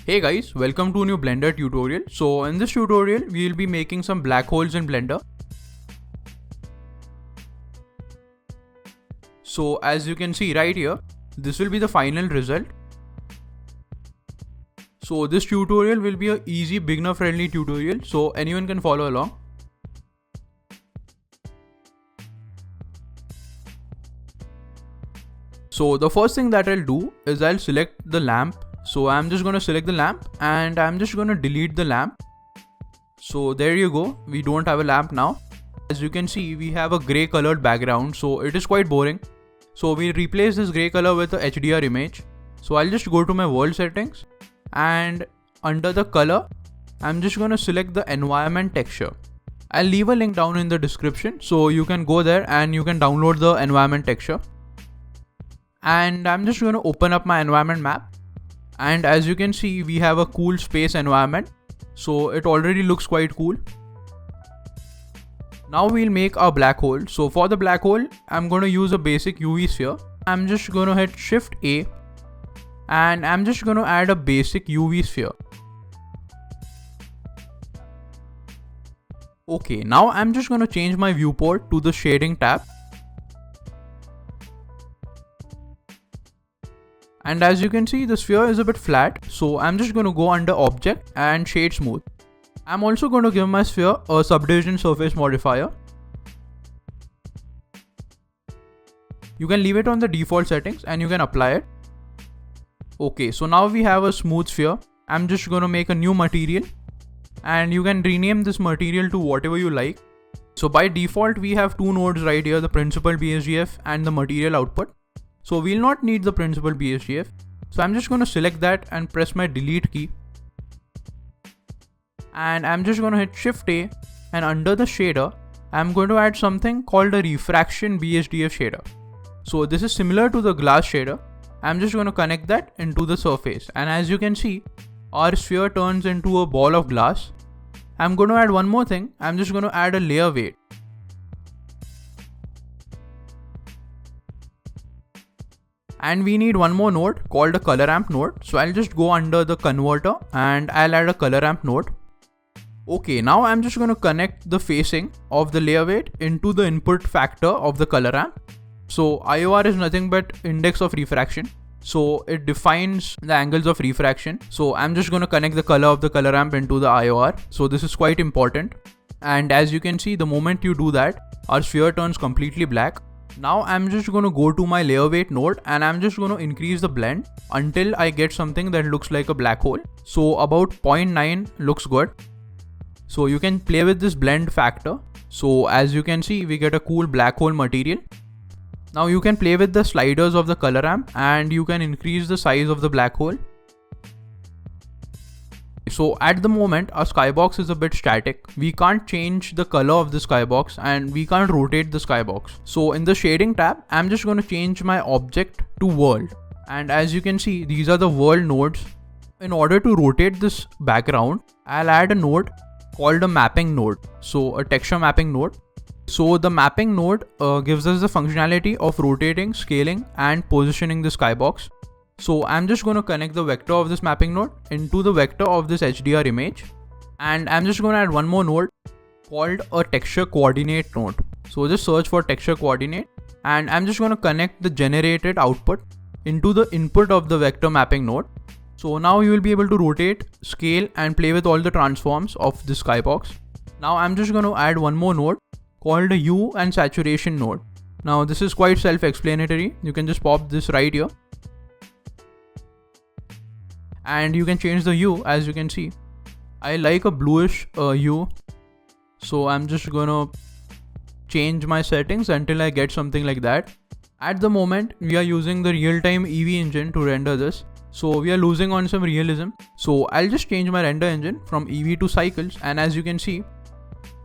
Hey guys, welcome to a new Blender tutorial. So in this tutorial, we will be making some black holes in Blender. So as you can see right here, this will be the final result. So this tutorial will be a easy beginner friendly tutorial, so anyone can follow along. So the first thing that I'll do is I'll select the lamp. So I'm just going to select the lamp and I'm just going to delete the lamp. So there you go, we don't have a lamp now. As you can see, we have a grey colored background, so it is quite boring. So we'll replace this grey color with a HDR image. So I'll just go to my world settings and under the color, I'm just going to select the environment texture. I'll leave a link down in the description so you can go there and you can download the environment texture. And I'm just going to open up my environment map. And as you can see, we have a cool space environment. So it already looks quite cool. Now we'll make our black hole. So for the black hole, I'm going to use a basic UV sphere. I'm just going to hit Shift A and I'm just going to add a basic UV sphere. Okay, now I'm just going to change my viewport to the shading tab. And as you can see, the sphere is a bit flat, so I'm just going to go under Object and Shade Smooth. I'm also going to give my sphere a subdivision surface modifier. You can leave it on the default settings and you can apply it. Okay, so now we have a smooth sphere. I'm just going to make a new material and you can rename this material to whatever you like. So by default, we have two nodes right here, the principal BSDF and the material output. So we'll not need the principal BSDF. So I'm just going to select that and press my delete key. And I'm just going to hit Shift A and under the shader, I'm going to add something called a refraction BSDF shader. So this is similar to the glass shader. I'm just going to connect that into the surface. And as you can see, our sphere turns into a ball of glass. I'm going to add one more thing. I'm just going to add a layer weight. And we need one more node called a color ramp node. So I'll just go under the converter and I'll add a color ramp node. Okay, now I'm just going to connect the facing of the layer weight into the input factor of the color ramp. So IOR is nothing but index of refraction. So it defines the angles of refraction. So I'm just going to connect the color of the color ramp into the IOR. So this is quite important. And as you can see, the moment you do that, our sphere turns completely black. Now I'm just going to go to my layer weight node and I'm just going to increase the blend until I get something that looks like a black hole. So about 0.9 looks good. So you can play with this blend factor. So as you can see, we get a cool black hole material. Now you can play with the sliders of the color ramp and you can increase the size of the black hole. So at the moment, our skybox is a bit static. We can't change the color of the skybox and we can't rotate the skybox. So in the shading tab, I'm just going to change my object to world. And as you can see, these are the world nodes. In order to rotate this background, I'll add a node called a mapping node. So a texture mapping node. So the mapping node gives us the functionality of rotating, scaling and positioning the skybox. So I'm just going to connect the vector of this mapping node into the vector of this HDR image. And I'm just going to add one more node called a texture coordinate node. So just search for texture coordinate and I'm just going to connect the generated output into the input of the vector mapping node. So now you will be able to rotate, scale and play with all the transforms of the skybox. Now I'm just going to add one more node called a hue and saturation node. Now this is quite self-explanatory. You can just pop this right here. And you can change the hue. As you can see, I like a bluish hue. So I'm just gonna change my settings until I get something like that. At the moment, we are using the real-time EV engine to render this. So we are losing on some realism. So I'll just change my render engine from EV to cycles. And as you can see,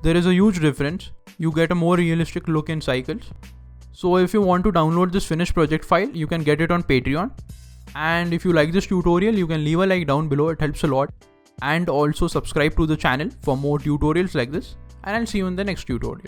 there is a huge difference. You get a more realistic look in cycles. So if you want to download this finished project file, you can get it on Patreon. And if you like this tutorial, you can leave a like down below, it helps a lot. And also subscribe to the channel for more tutorials like this. And I'll see you in the next tutorial.